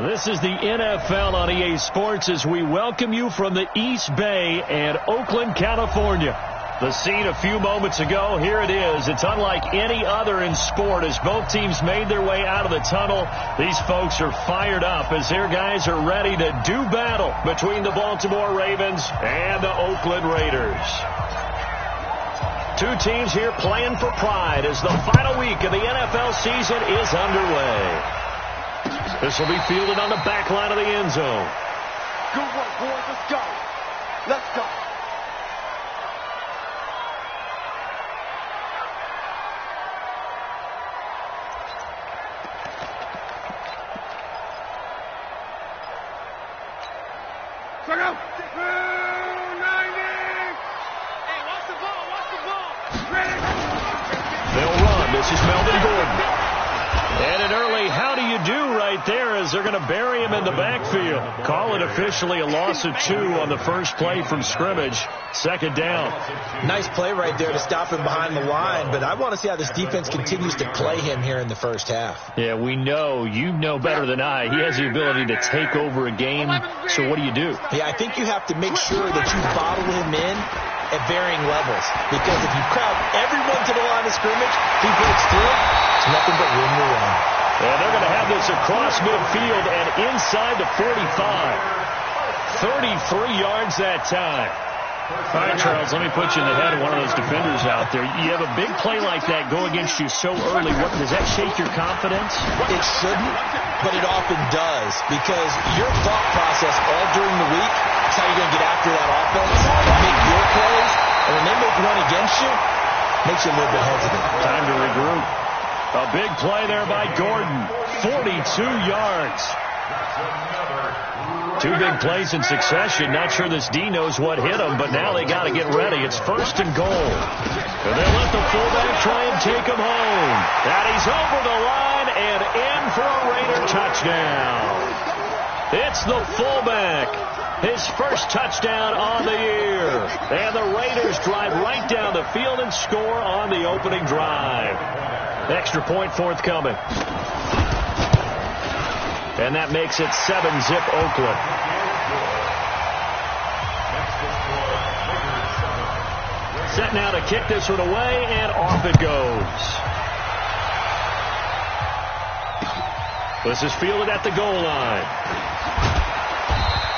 This is the NFL on EA Sports as we welcome you from the East Bay and Oakland, California. The scene a few moments ago, here it is. It's unlike any other in sport as both teams made their way out of the tunnel. These folks are fired up as their guys are ready to do battle between the Baltimore Ravens and the Oakland Raiders. Two teams here playing for pride as the final week of the NFL season is underway. This will be fielded on the back line of the end zone. Good work, boys. Let's go. Let's go. Check out. 290. Hey, watch the ball. Watch the ball. Ready. They'll run. This is Melvin Gordon. And an early how do you do right there as they're going to bury him in the backfield. Call it officially a loss of 2 on the first play from scrimmage. Second down. Nice play right there to stop him behind the line, but I want to see how this defense continues to play him here in the first half. Yeah, we know. You know better than I. He has the ability to take over a game. So what do you do? Yeah, I think you have to make sure that you bottle him in at varying levels. Because if you crowd everyone to the line of scrimmage, he breaks through, it's nothing but room to run. And they're going to have this across midfield and inside the 45. 33 yards that time. All right, Charles, let me put you in the head of one of those defenders out there. You have a big play like that go against you so early. What, does that shake your confidence? It shouldn't, but it often does. Because your thought process all during the week is how you're going to get after that offense and make your plays. And when they make one against you, it makes you a little bit hesitant. Time to regroup. A big play there by Gordon. 42 yards. 2 big plays in succession. Not sure this D knows what hit him, but now they got to get ready. It's first and goal. And they'll let the fullback try and take him home. And he's over the line and in for a Raider touchdown. It's the fullback. His first touchdown on the year. And the Raiders drive right down the field and score on the opening drive. Extra point forthcoming. And that makes it 7-zip Oakland. Set now to kick this one away, and off it goes. This is fielded at the goal line.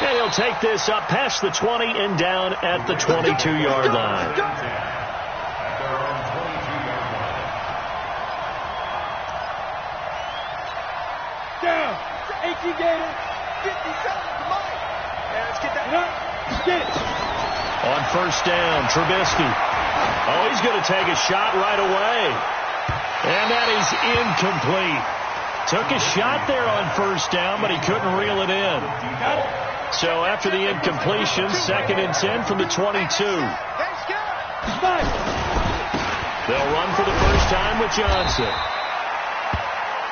And he'll take this up past the 20 and down at the 22-yard line. Down. 18 Gators. 57. Come on. Yeah, let's get that. Get it. On first down, Trubisky. Oh, he's going to take a shot right away. And that is incomplete. Took a shot there on first down, but he couldn't reel it in. So after the incompletion, 2nd and 10 from the 22. They'll run for the first time with Johnson.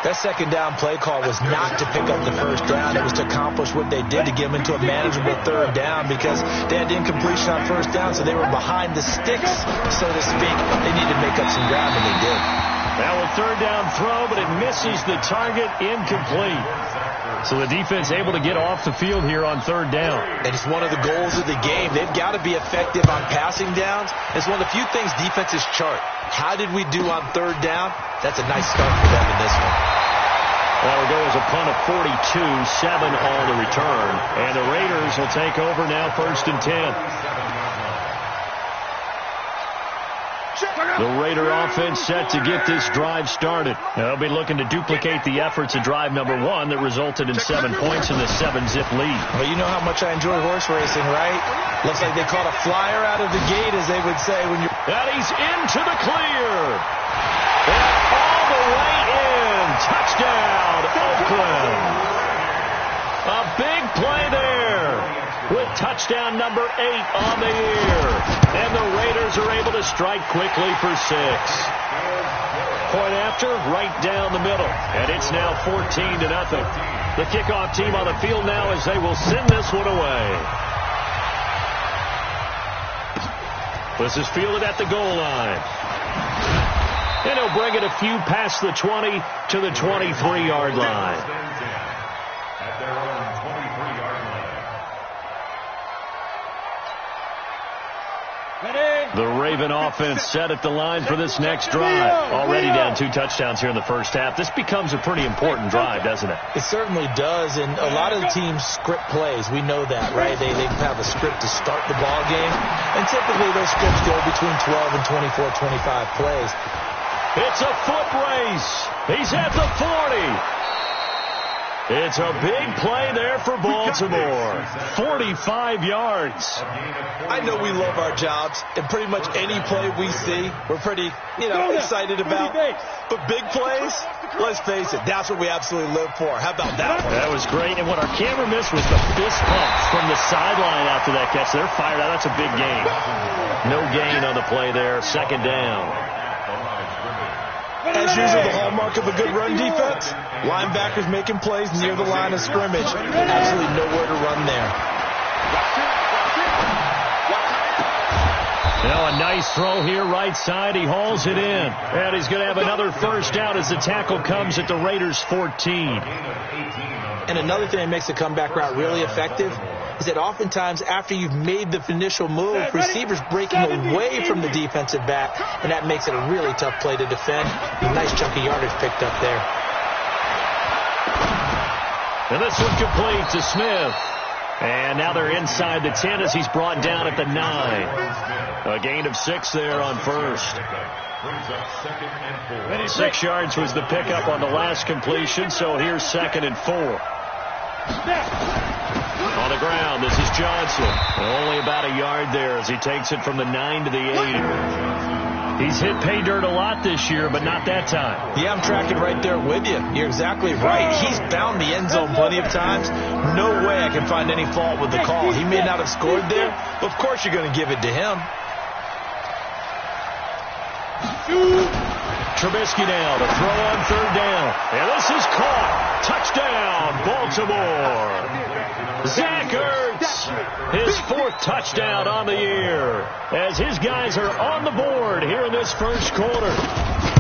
That second down play call was not to pick up the first down. It was to accomplish what they did to get them into a manageable third down because they had the incompletion on first down, so they were behind the sticks, so to speak. They needed to make up some ground, and they did. Now a third down throw, but it misses the target, incomplete. So the defense able to get off the field here on third down. And it's one of the goals of the game. They've got to be effective on passing downs. It's one of the few things defenses chart. How did we do on third down? That's a nice start for them in this one. That'll go as a punt of 42, 7 on the return. And the Raiders will take over now, 1st and 10. The Raider offense set to get this drive started. They'll be looking to duplicate the efforts of drive number 1 that resulted in 7 points in the 7-zip lead. Well, you know how much I enjoy horse racing, right? Looks like they caught a flyer out of the gate, as they would say when you... And he's into the clear. And all the way in. Touchdown, Oakland. A big play there with touchdown number 8 on the year. And the Raiders are able to strike quickly for 6. Point after, right down the middle. And it's now 14-0. The kickoff team on the field now as they will send this one away. This is fielded at the goal line. And he'll bring it a few past the 20 to the 23-yard line. their own 23-yard line. The Raven offense set at the line for this next drive. Already down 2 touchdowns here in the first half. This becomes a pretty important drive, doesn't it? It certainly does, and a lot of the teams script plays. We know that, right? They have a script to start the ball game, and typically those scripts go between 12 and 24, 25 plays. It's a foot race. He's at the 40. It's a big play there for Baltimore. 45 yards. I know we love our jobs, and pretty much any play we see, we're pretty, excited about. But big plays, let's face it, that's what we absolutely live for. How about that one? That was great, and what our camera missed was the fist pump from the sideline after that catch. They're fired out. That's a big gain. No gain on the play there. Second down. As usual, the hallmark of a good run defense, linebackers making plays near the line of scrimmage. Absolutely nowhere to run there. Now a nice throw here right side. He hauls it in. And he's going to have another first down as the tackle comes at the Raiders' 14. And another thing that makes the comeback route really effective is that oftentimes after you've made the initial move, receivers breaking away from the defensive back, and that makes it a really tough play to defend. A nice chunk of yardage picked up there. And this one complete to Smith. And now they're inside the 10 as he's brought down at the 9. A gain of 6 there on first. 6 yards was the pickup on the last completion, so here's 2nd and 4. On the ground, this is Johnson. Only about a yard there as he takes it from the 9 to the 8. He's hit pay dirt a lot this year, but not that time. Yeah, I'm tracking right there with you. You're exactly right. He's found the end zone plenty of times. No way I can find any fault with the call. He may not have scored there, but of course you're going to give it to him. Trubisky now to throw on 3rd down. And this is caught. Touchdown, Baltimore. Zach Ertz, his 4th touchdown on the year, as his guys are on the board here in this first quarter.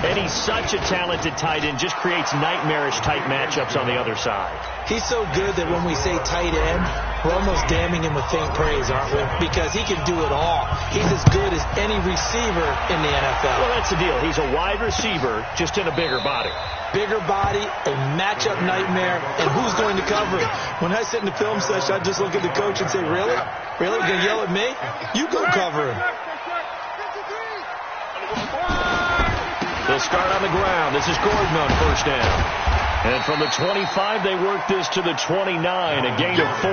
And he's such a talented tight end, just creates nightmarish-type matchups on the other side. He's so good that when we say tight end, we're almost damning him with faint praise, aren't we? Because he can do it all. He's as good as any receiver in the NFL. Well, that's the deal. He's a wide receiver, just in a bigger body. Bigger body, a matchup nightmare, and who's going to cover it? When I sit in the film session, I just look at the coach and say, really? Really? You're going to yell at me? You go cover him. They'll start on the ground. This is Gordon on first down. And from the 25, they work this to the 29, a gain of 4.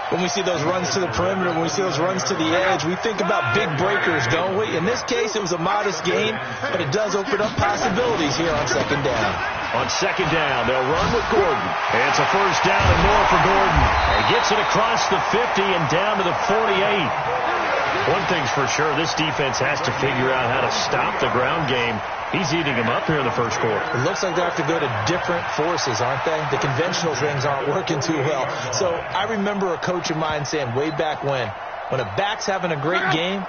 When we see those runs to the perimeter, when we see those runs to the edge, we think about big breakers, don't we? In this case, it was a modest gain, but it does open up possibilities here on 2nd down. On 2nd down, they'll run with Gordon. And it's a first down and more for Gordon. He gets it across the 50 and down to the 48. One thing's for sure, this defense has to figure out how to stop the ground game. He's eating them up here in the first quarter. It looks like they have to go to different forces, aren't they? The conventional things aren't working too well. So I remember a coach of mine saying way back when a back's having a great game,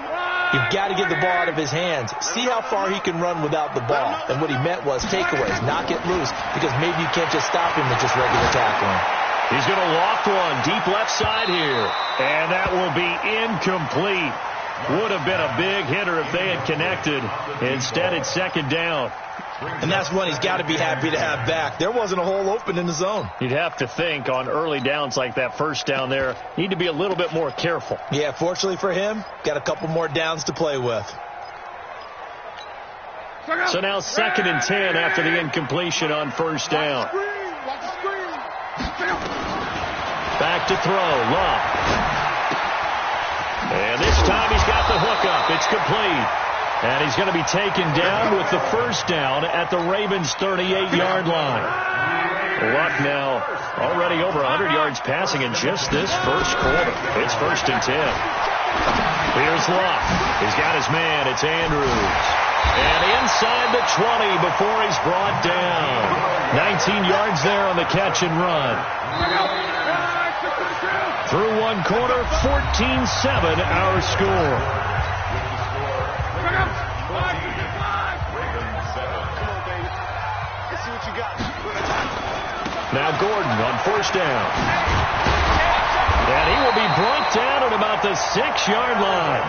you've got to get the ball out of his hands. See how far he can run without the ball. And what he meant was takeaways, knock it loose, because maybe you can't just stop him with just regular tackling. He's going to loft one deep left side here. And that will be incomplete. Would have been a big hitter if they had connected. Instead, it's 2nd down. And that's one he's got to be happy to have back. There wasn't a hole open in the zone. You'd have to think on early downs like that first down there, need to be a little bit more careful. Yeah, fortunately for him, got a couple more downs to play with. So now 2nd and 10 after the incompletion on first down. Back to throw, Love. And this time he's got the hook up. It's complete. And he's going to be taken down with the first down at the Ravens' 38-yard line. Luck now already over 100 yards passing in just this first quarter. It's 1st and 10. Here's Luck. He's got his man. It's Andrews. And inside the 20 before he's brought down. 19 yards there on the catch and run. Through one quarter, 14-7 our score. Now Gordon on first down. And he will be brought down at about the 6-yard line.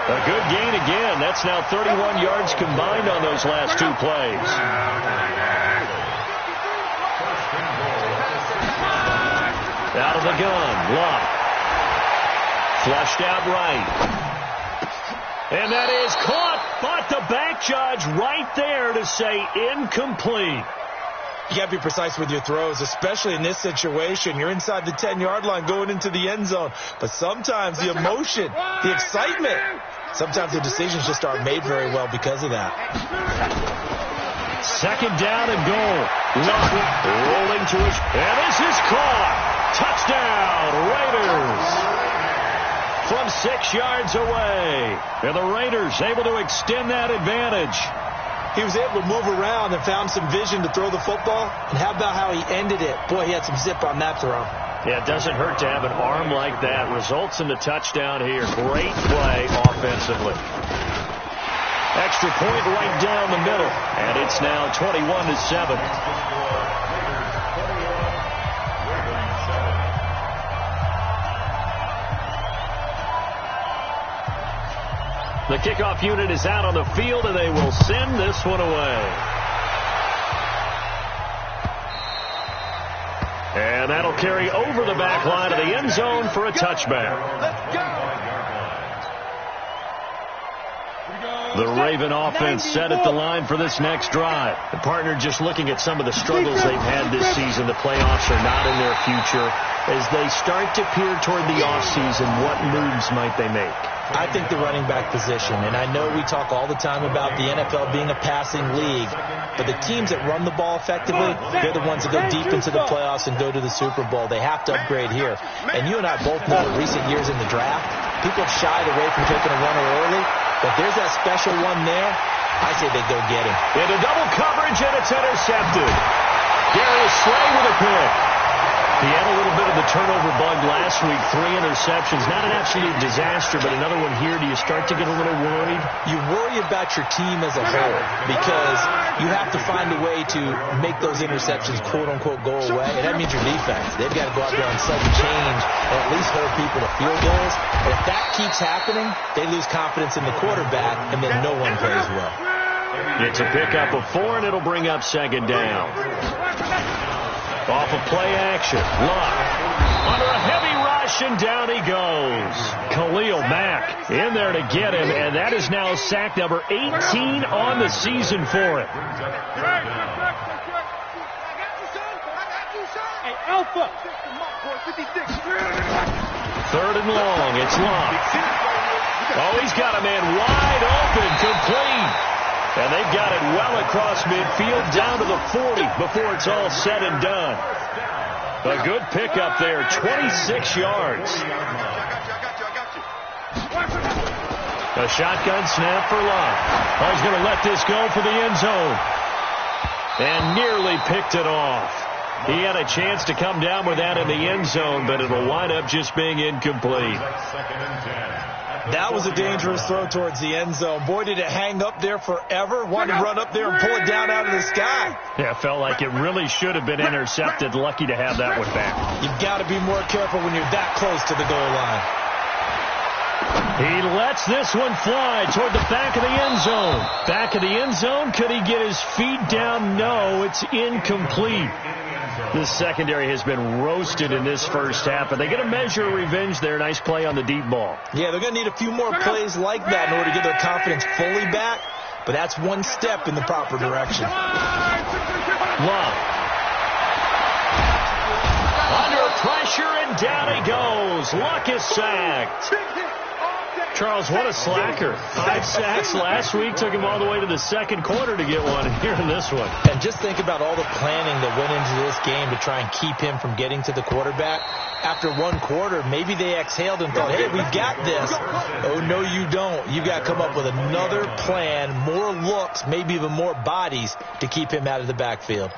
A good gain again. That's now 31 yards combined on those last 2 plays. Out of the gun, Locke. Flushed out right. And that is caught, but the back judge right there to say incomplete. You got to be precise with your throws, especially in this situation. You're inside the 10-yard line going into the end zone. But sometimes the emotion, the excitement, sometimes the decisions just aren't made very well because of that. 2nd down and goal. Locke rolling to his, and this is caught. Touchdown, Raiders. From 6 yards away. And the Raiders able to extend that advantage. He was able to move around and found some vision to throw the football. And how about how he ended it? Boy, he had some zip on that throw. Yeah, it doesn't hurt to have an arm like that. Results in the touchdown here. Great play offensively. Extra point right down the middle. And it's now 21-7. The kickoff unit is out on the field, and they will send this one away. And that'll carry over the back line of the end zone for a touchback. Let's go. The Raven offense set at the line for this next drive. The partner just looking at some of the struggles they've had this season. The playoffs are not in their future. As they start to peer toward the offseason, what moves might they make? I think the running back position, and I know we talk all the time about the NFL being a passing league, but the teams that run the ball effectively, they're the ones that go deep into the playoffs and go to the Super Bowl. They have to upgrade here. And you and I both know in recent years in the draft, people have shied away from taking a runner early, but there's that special one there. I say they go get him. Into double coverage, and it's intercepted. Darius Slay with a pick. He had a little bit of the turnover bug last week, 3 interceptions. Not an absolute disaster, but another one here. Do you start to get a little worried? You worry about your team as a whole because you have to find a way to make those interceptions, quote-unquote, go away. And that means your defense. They've got to go out there and sudden change and at least hold people to field goals. But if that keeps happening, they lose confidence in the quarterback, and then no one plays well. It's a pickup of 4, and it'll bring up 2nd down. Off of play action. Locke under a heavy rush, and down he goes. Khalil Mack in there to get him, and that is now sack number 18 on the season for him. Hey, Alpha. 3rd and long. It's Locke. Oh, he's got a man wide open, complete. And they've got it well across midfield, down to the 40 before it's all said and done. A good pickup there, 26 yards. A shotgun snap for Locke. Oh, he's going to let this go for the end zone. And nearly picked it off. He had a chance to come down with that in the end zone, but it'll wind up just being incomplete. That was a dangerous throw towards the end zone. Boy, did it hang up there forever. Wanted to run up there and pull it down out of the sky. Yeah, felt like it really should have been intercepted. Lucky to have that one back. You've got to be more careful when you're that close to the goal line. He lets this one fly toward the back of the end zone. Back of the end zone. Could he get his feet down? No, it's incomplete. This secondary has been roasted in this first half, but they get a measure of revenge there. Nice play on the deep ball. Yeah, they're going to need a few more plays like that in order to get their confidence fully back, but that's one step in the proper direction. Love. Under pressure, and down he goes. Luck is sacked. Charles, what a slacker. 5 sacks last week. Took him all the way to the 2nd quarter to get one here in this one. And just think about all the planning that went into this game to try and keep him from getting to the quarterback. After 1 quarter, maybe they exhaled and thought, hey, we've got this. Oh, no, you don't. You've got to come up with another plan, more looks, maybe even more bodies to keep him out of the backfield.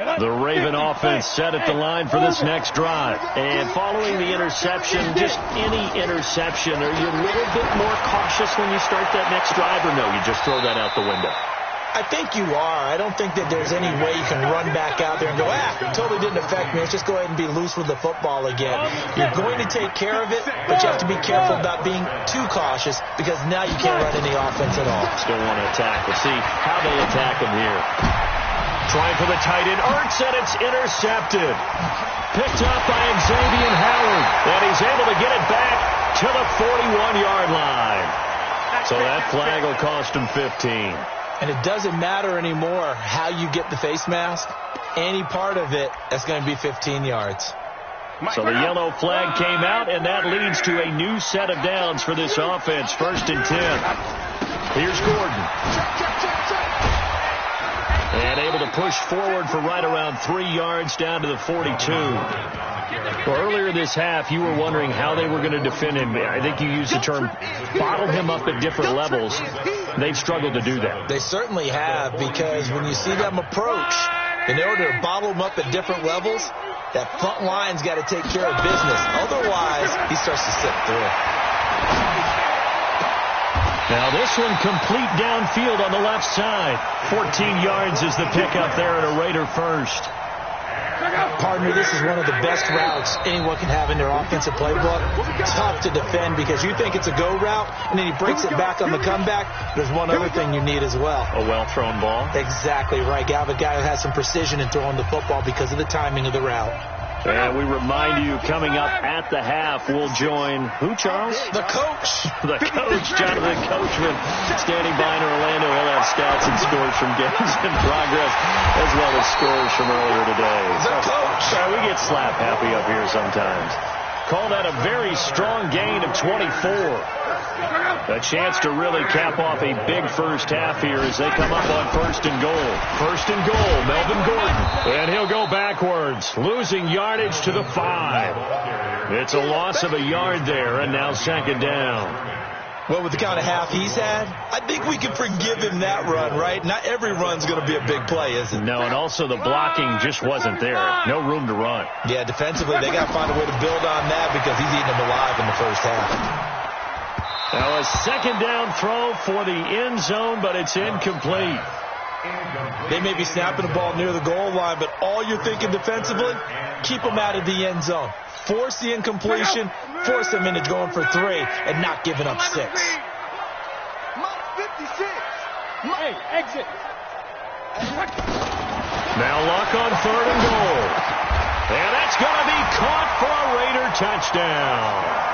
The Raven offense set at the line for this next drive. And following the interception, just any interception, are you a little bit more cautious when you start that next drive, or no, you just throw that out the window? I think you are. I don't think that there's any way you can run back out there and go, totally didn't affect me. Let's just go ahead and be loose with the football again. You're going to take care of it, but you have to be careful about being too cautious because now you can't run any offense at all. Still want to attack. We'll see how they attack him here. Trying for the tight end, Ertz, and it's intercepted. Picked up by Xavier Howard, and he's able to get it back to the 41-yard line. So that flag will cost him 15. And it doesn't matter anymore how you get the face mask. Any part of it, that's going to be 15 yards. So the yellow flag came out, and that leads to a new set of downs for this offense. 1st and 10. Here's Gordon. And able to push forward for right around 3 yards down to the 42. Well, earlier this half, you were wondering how they were going to defend him. I think you used the term bottle him up at different levels. They've struggled to do that. They certainly have, because when you see them approach, in order to bottle him up at different levels, that front line's got to take care of business. Otherwise, he starts to slip through. Now this one complete downfield on the left side. 14 yards is the pickup there at a Raider first. Partner, this is one of the best routes anyone can have in their offensive playbook. Tough to defend because you think it's a go route, and then he breaks it back on the comeback. There's one other thing you need as well. A well-thrown ball? Exactly right. You have a guy who has some precision in throwing the football because of the timing of the route. And we remind you, coming up at the half, we'll join who, Charles? The coach. The coach, Jonathan Coachman, standing by in Orlando. He'll have stats and scores from games in progress, as well as scores from earlier today. The coach. We get slap happy up here sometimes. Call that a very strong gain of 24. A chance to really cap off a big first half here as they come up on 1st and goal. 1st and goal, Melvin Gordon. And he'll go backwards, losing yardage to the 5. It's a loss of a yard there, and now 2nd down. Well, with the kind of half he's had, I think we can forgive him that run, right? Not every run's going to be a big play, is it? No, and also the blocking just wasn't there. No room to run. Yeah, defensively, they got to find a way to build on that because he's eating them alive in the first half. Now a 2nd down throw for the end zone, but it's incomplete. They may be snapping the ball near the goal line, but all you're thinking defensively, keep them out of the end zone. Force the incompletion, force them into going for 3, and not giving up 6. Hey, exit. Now Luck on 3rd and goal. And that's going to be caught for a Raider touchdown.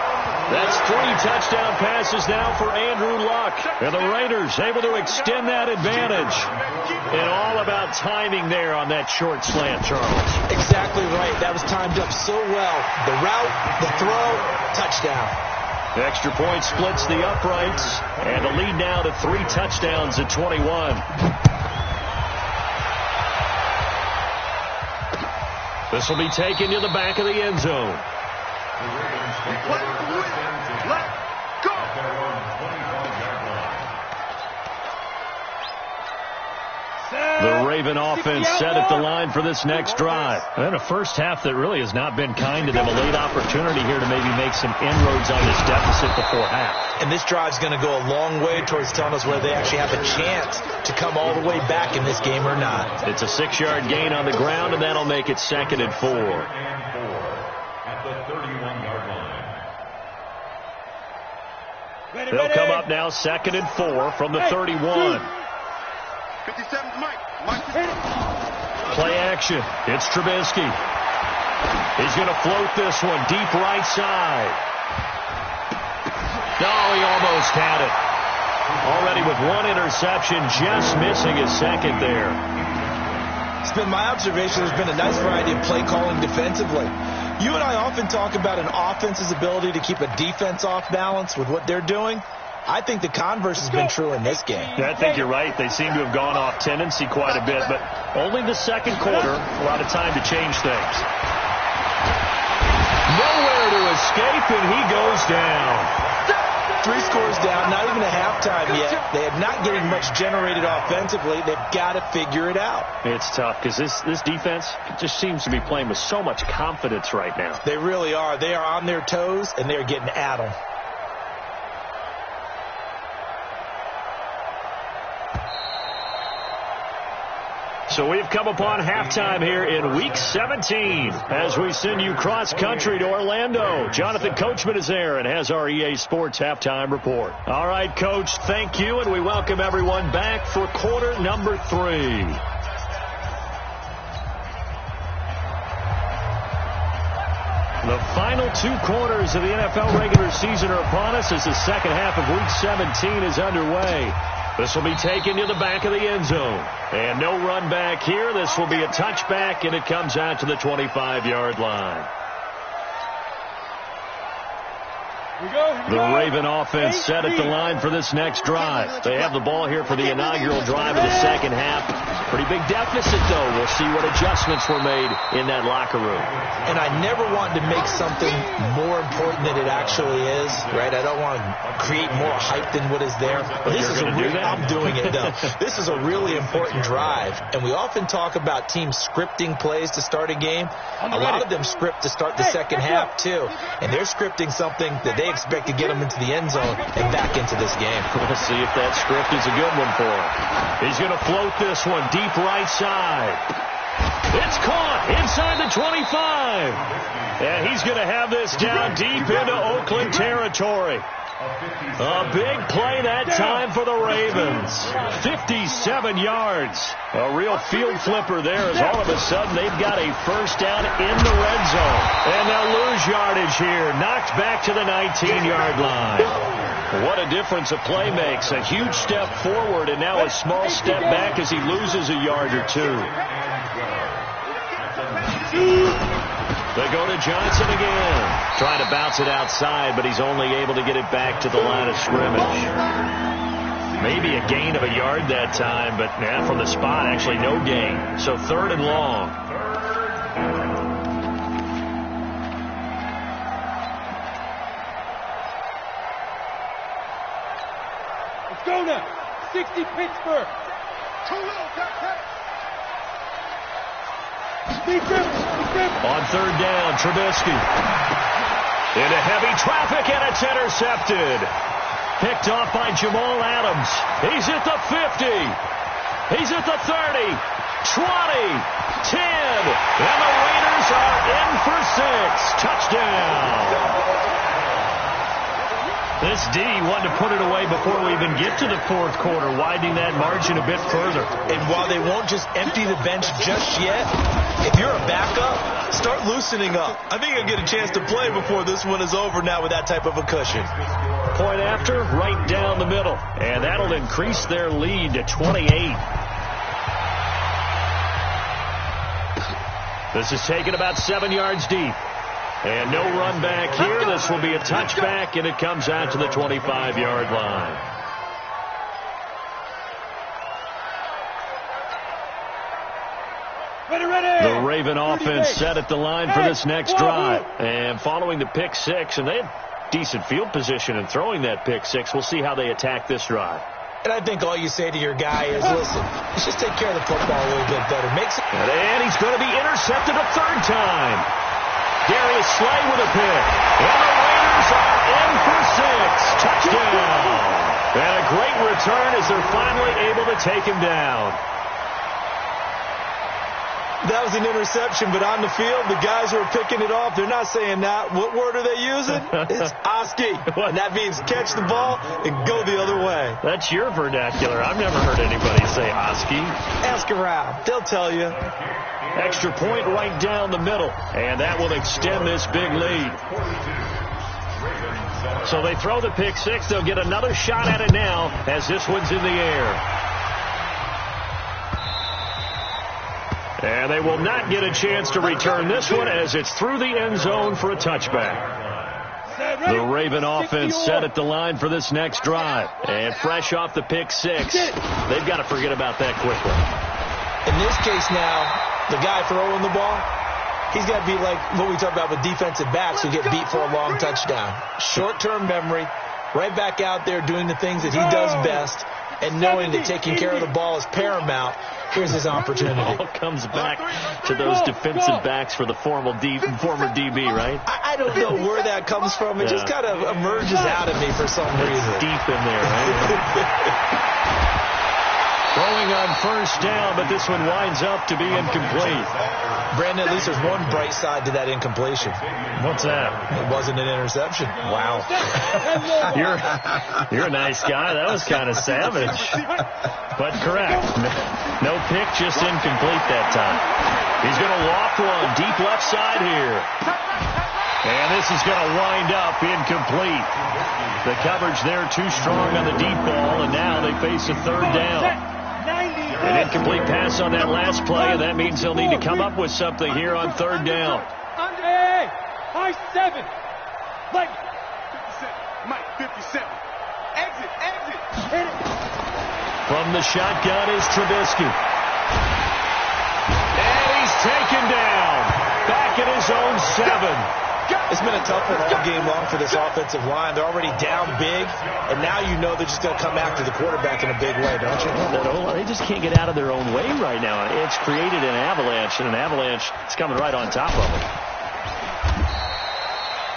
That's 3 touchdown passes now for Andrew Luck. And the Raiders able to extend that advantage. And all about timing there on that short slant, Charles. Exactly right. That was timed up so well. The route, the throw, touchdown. The extra point splits the uprights. And the lead now to 3 touchdowns at 21. This will be taken to the back of the end zone. The Raven offense set at the line for this next drive. And a first half that really has not been kind to them. A late opportunity here to maybe make some inroads on this deficit before half. And this drive's going to go a long way towards telling us whether they actually have a chance to come all the way back in this game or not. It's a 6-yard gain on the ground, and that'll make it 2nd and 4. At the 31-yard line. They'll come up now 2nd and 4 from the 31. 57, Mike. Play action. It's Trubisky. He's going to float this one deep right side. No, he almost had it. Already with 1 interception, just missing his 2nd there. It's been my observation there's been a nice variety of play calling defensively. You and I often talk about an offense's ability to keep a defense off balance with what they're doing. I think the converse has been true in this game. Yeah, I think you're right. They seem to have gone off tendency quite a bit, but only the 2nd quarter, a lot of time to change things. Nowhere to escape, and he goes down. 3 scores down, not even a halftime yet. They are not getting much generated offensively. They've got to figure it out. It's tough because this defense just seems to be playing with so much confidence right now. They really are. They are on their toes, and they're getting at them. So we've come upon halftime here in Week 17 as we send you cross-country to Orlando. Jonathan Coachman is there and has our EA Sports halftime report. All right, Coach, thank you, and we welcome everyone back for quarter number 3. The final 2 quarters of the NFL regular season are upon us as the second half of Week 17 is underway. This will be taken to the back of the end zone. And no run back here. This will be a touchback, and it comes out to the 25-yard line. The Raven offense set at the line for this next drive. They have the ball here for the inaugural drive of the second half. Pretty big deficit, though. We'll see what adjustments were made in that locker room. And I never want to make something more important than it actually is, right? I don't want to create more hype than what is there. But this is I'm doing it, though. This is a really important drive. And we often talk about teams scripting plays to start a game. A lot of them script to start the second half, too. And they're scripting something that they expect to get them into the end zone and back into this game. We'll see if that script is a good one for him. He's going to float this one deep right side. It's caught inside the 25. And he's going to have this down deep into Oakland territory. A big play that time for the Ravens. 57 yards. A real field flipper there as all of a sudden they've got a first down in the red zone. And they'll lose yardage here. Knocked back to the 19-yard line. What a difference a play makes. A huge step forward and now a small step back as he loses a yard or 2. They go to Johnson again. Trying to bounce it outside, but he's only able to get it back to the line of scrimmage. Maybe a gain of a yard that time, but from the spot, actually no gain. So 3rd and long. Let's go now. 60 Pittsburgh. On 3rd down, Trubisky. Into heavy traffic, and it's intercepted. Picked off by Jamal Adams. He's at the 50. He's at the 30. 20. 10. And the Raiders are in for 6. Touchdown. This D wanted to put it away before we even get to the 4th quarter, widening that margin a bit further. And while they won't just empty the bench just yet, if you're a backup, start loosening up. I think I'll get a chance to play before this one is over now with that type of a cushion. Point after, right down the middle. And that'll increase their lead to 28. This is taken about 7 yards deep. And no run back here. This will be a touchback, and it comes out to the 25-yard line. The Raven offense set at the line for this next drive. And following the pick 6, and they had decent field position in throwing that pick 6. We'll see how they attack this drive. And I think all you say to your guy is, listen, let's just take care of the football a little bit better. And he's going to be intercepted a 3rd time. Darius Slay with a pick. And the Raiders are in for 6. Touchdown. And a great return as they're finally able to take him down. That was an interception, but on the field, the guys who are picking it off, they're not saying that. What word are they using? It's Oski. And that means catch the ball and go the other way. That's your vernacular. I've never heard anybody say Oski. Ask around. They'll tell you. Extra point right down the middle. And that will extend this big lead. So they throw the pick 6. They'll get another shot at it now as this one's in the air. And they will not get a chance to return this one as it's through the end zone for a touchback. The Raven offense set at the line for this next drive. And fresh off the pick 6, they've got to forget about that quickly. In this case now, the guy throwing the ball, he's got to be like what we talk about with defensive backs who get beat for a long touchdown. Short-term memory, right back out there doing the things that he does best, and knowing that taking care of the ball is paramount. Here's his opportunity. It all comes back to those defensive backs for the former DB, right? I don't know where that comes from. It just kind of emerges out of me for some reason. Deep in there, right? Throwing on first down, but this one winds up to be incomplete. Brandon, at least there's one bright side to that incompletion. What's that? It wasn't an interception. Wow. You're a nice guy. That was kind of savage. But correct. No pick, just incomplete that time. He's going to walk one deep left side here. And this is going to wind up incomplete. The coverage there too strong on the deep ball, and now they face a third down. An incomplete pass on that last play, and that means he'll need to come up with something here on third down. High 7. Mike 57. Mike 57. Exit. Hit it. From the shotgun is Trubisky. And he's taken down. Back at his own 7. It's been a tough one all game long for this offensive line. They're already down big, and now you know they're just going to come after the quarterback in a big way, don't you? They just can't get out of their own way right now. It's created an avalanche, and an avalanche is coming right on top of them.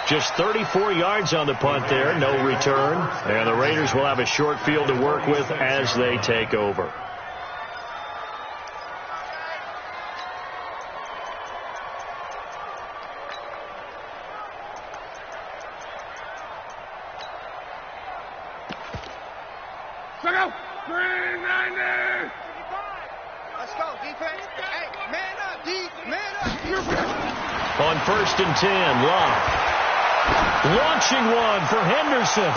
Just 34 yards on the punt there, no return. And the Raiders will have a short field to work with as they take over. On first and 10, Love. Launching one for Henderson.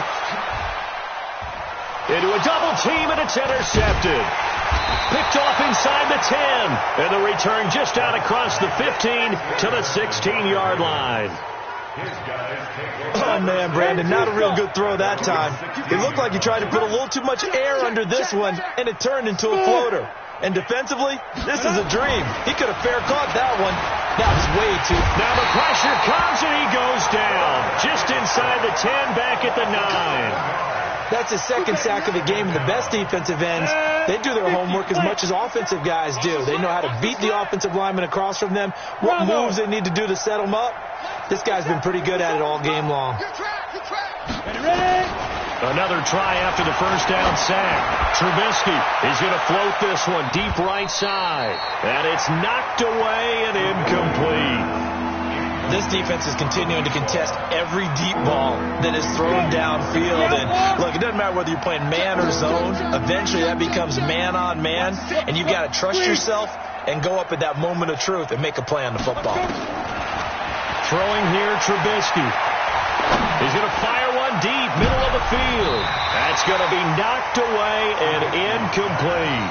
Into a double team, and it's intercepted. Picked off inside the 10. And the return just out across the 15 to the 16-yard line. Oh, man, Brandon, not a real good throw that time. It looked like he tried to put a little too much air under this one, and it turned into a floater. And defensively, this is a dream. He could have fair caught that one. That was way too... Now the pressure comes, and he goes down. Just inside the 10, back at the 9. That's his second sack of the game. The best defensive ends, they do their homework as much as offensive guys do. They know how to beat the offensive lineman across from them, what moves they need to do to set them up. This guy's been pretty good at it all game long. Another try after the first down sack. Trubisky is going to float this one deep right side. And it's knocked away and incomplete. This defense is continuing to contest every deep ball that is thrown downfield. And look, it doesn't matter whether you're playing man or zone. Eventually that becomes man on man. And you've got to trust yourself and go up at that moment of truth and make a play on the football. Throwing here, Trubisky. He's going to fire one deep, middle of the field. That's going to be knocked away and incomplete.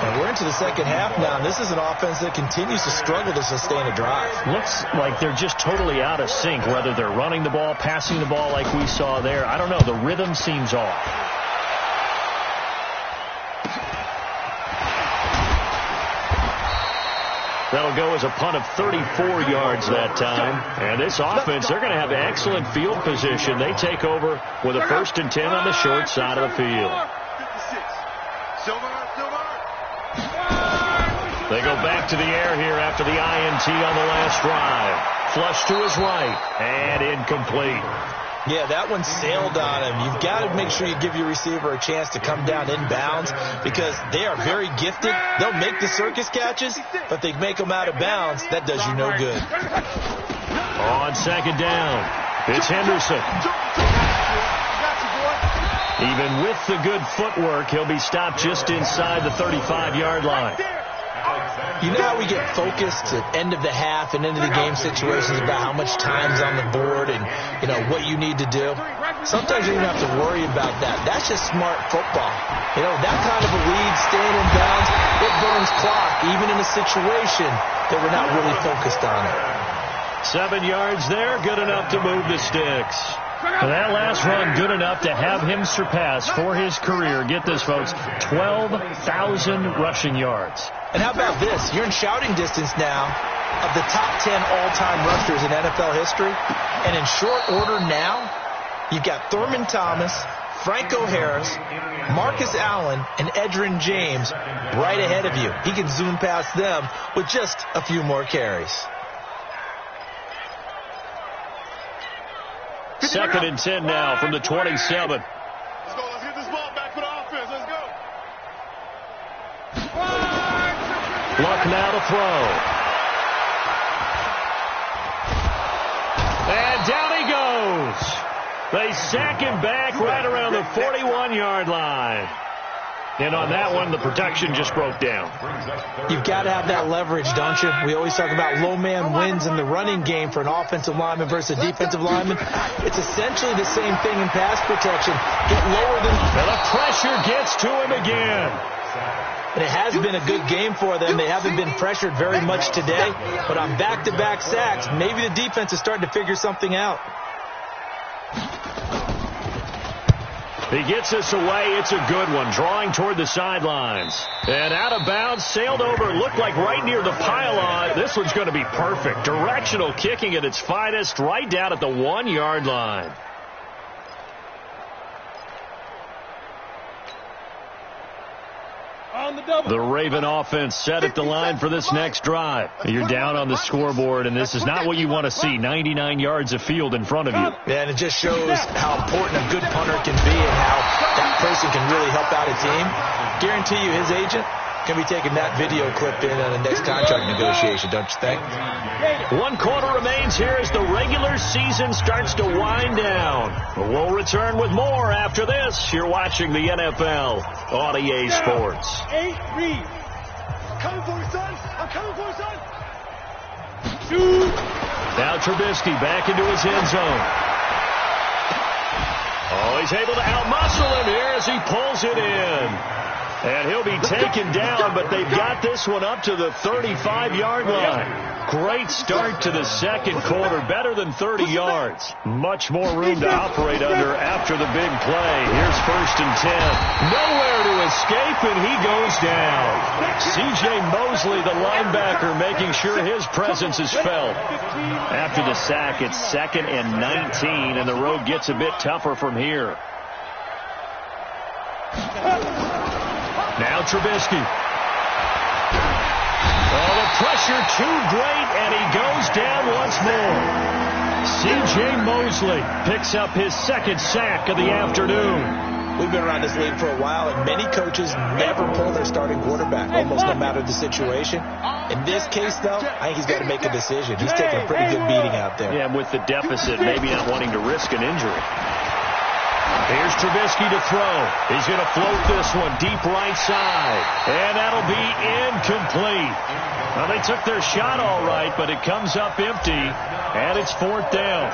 And we're into the second half now, and this is an offense that continues to struggle to sustain a drive. Looks like they're just totally out of sync, whether they're running the ball, passing the ball like we saw there. I don't know. The rhythm seems off. That'll go as a punt of 34 yards that time. And this offense, they're going to have excellent field position. They take over with a first and 10 on the short side of the field. They go back to the air here after the INT on the last drive. Flush to his right and incomplete. Yeah, that one sailed on him. You've got to make sure you give your receiver a chance to come down inbounds because they are very gifted. They'll make the circus catches, but they make them out of bounds. That does you no good. On second down, it's Henderson. Even with the good footwork, he'll be stopped just inside the 35-yard line. You know how we get focused at end of the half and into the game situations about how much time's on the board and, you know, what you need to do? Sometimes you don't have to worry about that. That's just smart football. You know, that kind of a lead, staying in bounds, it burns clock, even in a situation that we're not really focused on it. 7 yards there, good enough to move the sticks. That last run, good enough to have him surpass for his career. Get this, folks, 12,000 rushing yards. And how about this? You're in shouting distance now of the top 10 all-time rushers in NFL history. And in short order now, You've got Thurman Thomas, Franco Harris, Marcus Allen, and Edgerrin James right ahead of you. He can zoom past them with just a few more carries. 2nd and 10 now from the 27. Let's go. Let's get this ball back for the offense. Let's go. Luck now to throw. And down he goes. They sack him back right around the 41-yard line. And on that one, the protection just broke down. You've got to have that leverage, don't you? We always talk about low man wins in the running game for an offensive lineman versus a defensive lineman. It's essentially the same thing in pass protection. Get lower than... And the pressure gets to him again. And it has been a good game for them. They haven't been pressured very much today. But on back-to-back sacks, maybe the defense is starting to figure something out. He gets this away. It's a good one. Drawing toward the sidelines. And out of bounds, sailed over. Looked like right near the pylon. This one's going to be perfect. Directional kicking at its finest right down at the 1-yard line. The Raven offense set at the line for this next drive. You're down on the scoreboard, and this is not what you want to see. 99 yards of field in front of you. Yeah, and it just shows how important a good punter can be and how that person can really help out a team. Guarantee you his agent can be taking that video clip in on the next contract negotiation, don't you think? 1 quarter remains here as the regular season starts to wind down. We'll return with more after this. You're watching the NFL on EA Sports. 8 read. I'm coming for you, son. I'm coming for you, son. Shoot. Now Trubisky back into his end zone. Oh, he's able to outmuscle him here as he pulls it in. And he'll be taken down, but they've got this one up to the 35-yard line. Great start to the second quarter, better than 30 yards. Much more room to operate under after the big play. Here's 1st and 10. Nowhere to escape, and he goes down. C.J. Mosley, the linebacker, making sure his presence is felt. After the sack, it's 2nd and 19, and the road gets a bit tougher from here. Now Trubisky. Oh, the pressure too great, and he goes down once more. C.J. Mosley picks up his 2nd sack of the afternoon. We've been around this league for a while, and many coaches never pull their starting quarterback, almost no matter the situation. In this case, though, I think he's got to make a decision. He's taking a pretty good beating out there. Yeah, with the deficit, maybe not wanting to risk an injury. Here's Trubisky to throw. He's going to float this one deep right side. And that'll be incomplete. Well, they took their shot all right, but it comes up empty. And it's 4th down.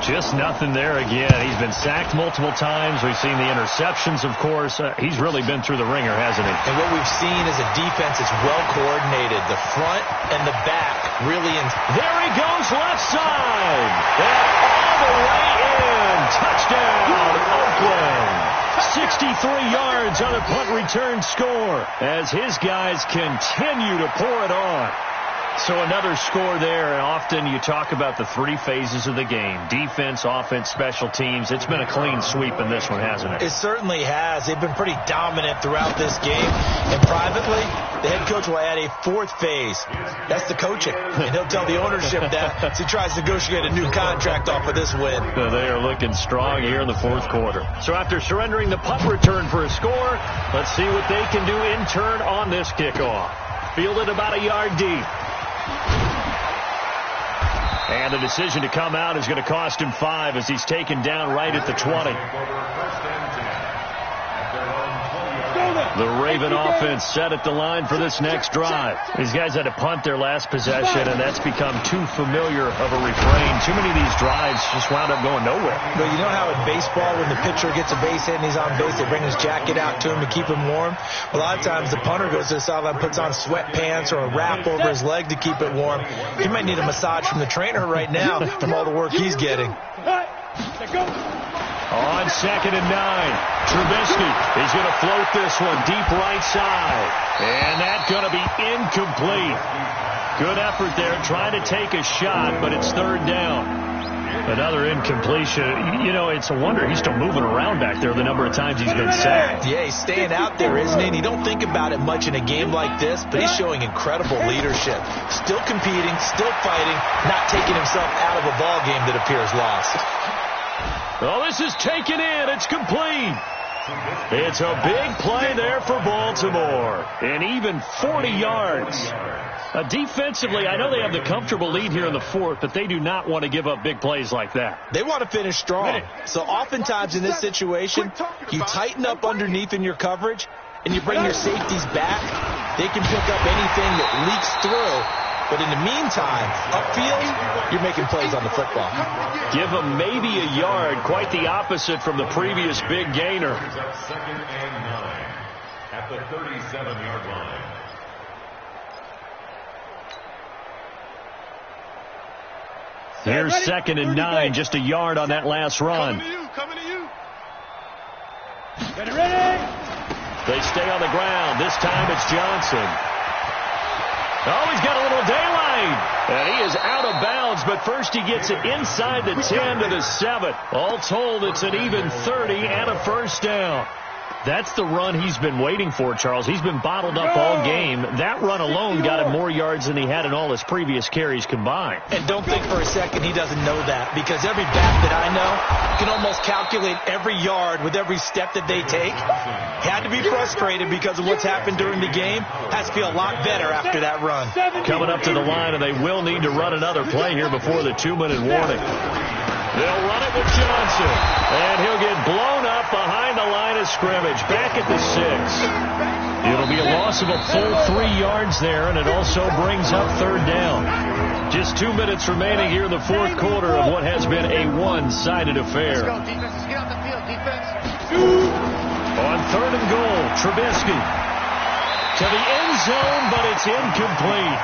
Just nothing there again. He's been sacked multiple times. We've seen the interceptions, of course. He's really been through the ringer, hasn't he? And what we've seen is a defense that's well coordinated. The front and the back really in. There he goes, left side. And all the way in. Touchdown, Oakland. 63 yards on a punt return score as his guys continue to pour it on. So another score there, and often you talk about the 3 phases of the game. Defense, offense, special teams. It's been a clean sweep in this one, hasn't it? It certainly has. They've been pretty dominant throughout this game. And privately, the head coach will add a 4th phase. That's the coaching. And he'll tell the ownership that as he tries to negotiate a new contract off of this win. So they are looking strong here in the 4th quarter. So after surrendering the punt return for a score, let's see what they can do in turn on this kickoff. Fielded about a yard deep. And the decision to come out is going to cost him 5 as he's taken down right at the 20. The Raven offense set at the line for this next drive. These guys had to punt their last possession, and that's become too familiar of a refrain. Too many of these drives just wound up going nowhere. But you know how in baseball, when the pitcher gets a base hit and he's on base, they bring his jacket out to him to keep him warm? A lot of times the punter goes to the sideline, puts on sweatpants or a wrap over his leg to keep it warm. He might need a massage from the trainer right now from all the work he's getting. On 2nd and 9, Trubisky is going to float this one deep right side. And that's going to be incomplete. Good effort there trying to take a shot, but it's 3rd down. Another incompletion. You know, it's a wonder he's still moving around back there the number of times he's been sacked. Yeah, he's staying out there, isn't he? And you don't think about it much in a game like this, but he's showing incredible leadership. Still competing, still fighting, not taking himself out of a ball game that appears lost. Oh, this is taken in. It's complete. It's a big play there for Baltimore. And even 40 yards. Defensively, I know they have the comfortable lead here in the fourth, but they do not want to give up big plays like that. They want to finish strong. So oftentimes in this situation, you tighten up underneath in your coverage, and you bring your safeties back. They can pick up anything that leaks through. But in the meantime, upfield, you're making plays on the football. Give them maybe a yard, quite the opposite from the previous big gainer. Second and 9 at the 37-yard line. Here's second and 9, just a yard on that last run. Coming to you. They stay on the ground. This time it's Johnson. Oh, he's got a little daylight. And he is out of bounds, but first he gets it inside the 10 to the 7. All told, it's an even 30 and a first down. That's the run he's been waiting for, Charles. He's been bottled up all game. That run alone got him more yards than he had in all his previous carries combined. And don't think for a second he doesn't know that, because every back that I know can almost calculate every yard with every step that they take. Had to be frustrated because of what's happened during the game. Has to feel a lot better after that run. Coming up to the line, and they will need to run another play here before the 2-minute warning. They'll run it with Johnson, and he'll get blown up behind the line of scrimmage, back at the 6. It'll be a loss of a full 3 yards there, and it also brings up third down. Just 2 minutes remaining here in the fourth quarter of what has been a one-sided affair. Let's go, defense. Let's get out the field, defense. On third and goal, Trubisky to the end zone, but it's incomplete.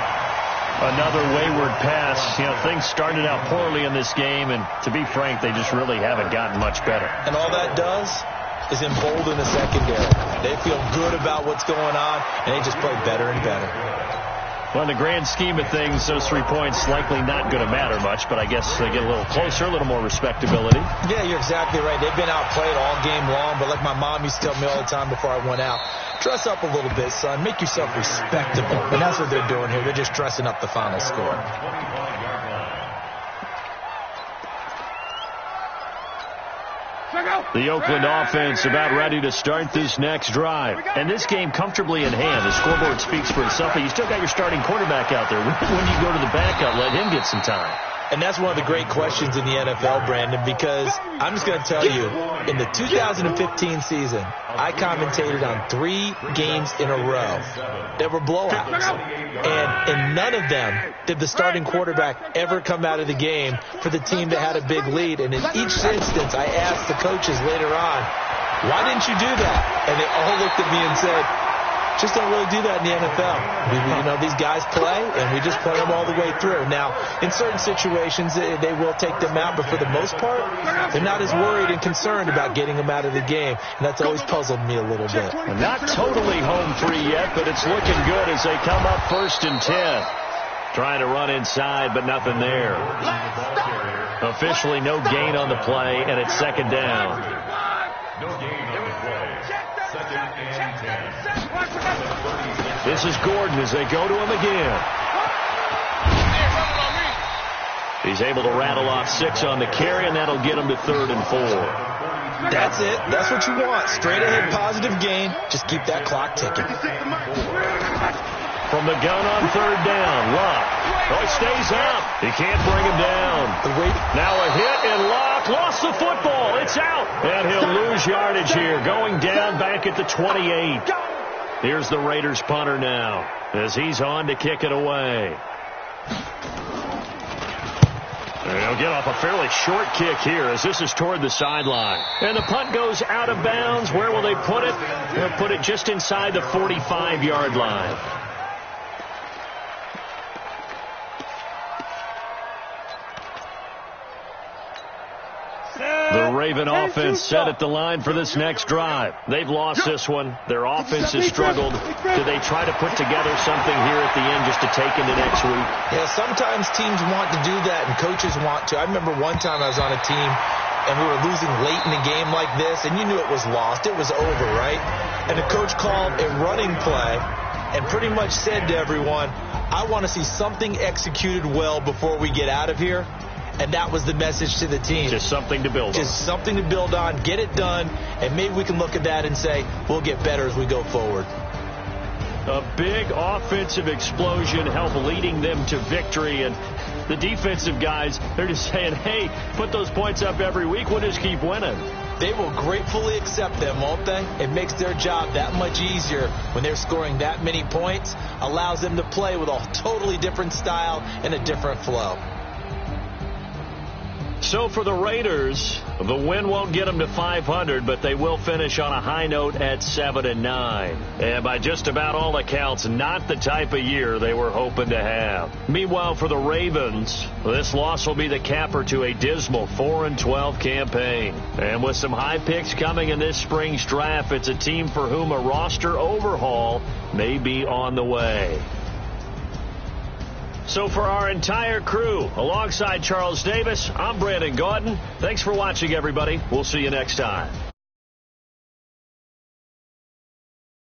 Another wayward pass. You know, things started out poorly in this game, and to be frank, they just really haven't gotten much better. And all that does is embolden the secondary. They feel good about what's going on, and they just play better and better. Well, in the grand scheme of things, those 3 points likely not going to matter much, but I guess they get a little closer, a little more respectability. Yeah, you're exactly right. They've been outplayed all game long, but like my mom used to tell me all the time before I went out, dress up a little bit, son. Make yourself respectable. And that's what they're doing here. They're just dressing up the final score. The Oakland offense about ready to start this next drive. And this game comfortably in hand. The scoreboard speaks for itself, but you still got your starting quarterback out there. When you go to the backup, let him get some time. And that's one of the great questions in the NFL, Brandon, because I'm just going to tell you, in the 2015 season, I commentated on 3 games in a row that were blowouts. And in none of them did the starting quarterback ever come out of the game for the team that had a big lead. And in each instance, I asked the coaches later on, why didn't you do that? And they all looked at me and said, just don't really do that in the NFL. These guys play, and we just play them all the way through. Now, in certain situations, they will take them out, but for the most part, they're not as worried and concerned about getting them out of the game, and that's always puzzled me a little bit. Not totally home free yet, but it's looking good as they come up 1st and 10. Trying to run inside, but nothing there. Officially no gain on the play, and it's 2nd down. No gain on the play. 2nd and 10. This is Gordon as they go to him again. He's able to rattle off 6 on the carry, and that'll get him to 3rd and 4. That's it. That's what you want. Straight ahead positive gain. Just keep that clock ticking. From the gun on 3rd down, Luck. Oh, he stays up. He can't bring him down. Now a hit, and Luck lost the football. It's out. And he'll lose yardage here, going down back at the 28. Here's the Raiders punter now as he's on to kick it away. They'll get off a fairly short kick here as this is toward the sideline. And the punt goes out of bounds. Where will they put it? They'll put it just inside the 45-yard line. The Raven offense set at the line for this next drive. They've lost this one. Their offense has struggled. Do they try to put together something here at the end just to take into next week? Yeah, sometimes teams want to do that and coaches want to. I remember one time I was on a team and we were losing late in a game like this, and you knew it was lost. It was over, right? And the coach called a running play and pretty much said to everyone, I want to see something executed well before we get out of here. And that was the message to the team. Just something to build on. Just something to build on, get it done, and maybe we can look at that and say, we'll get better as we go forward. A big offensive explosion helped leading them to victory, and the defensive guys, they're just saying, hey, put those points up every week, we'll just keep winning. They will gratefully accept them, won't they? It makes their job that much easier when they're scoring that many points, allows them to play with a totally different style and a different flow. So for the Raiders, the win won't get them to 500, but they will finish on a high note at 7-9. And by just about all accounts, not the type of year they were hoping to have. Meanwhile, for the Ravens, this loss will be the capper to a dismal 4-12 campaign. And with some high picks coming in this spring's draft, it's a team for whom a roster overhaul may be on the way. So for our entire crew, alongside Charles Davis, I'm Brandon Gaudin. Thanks for watching, everybody. We'll see you next time.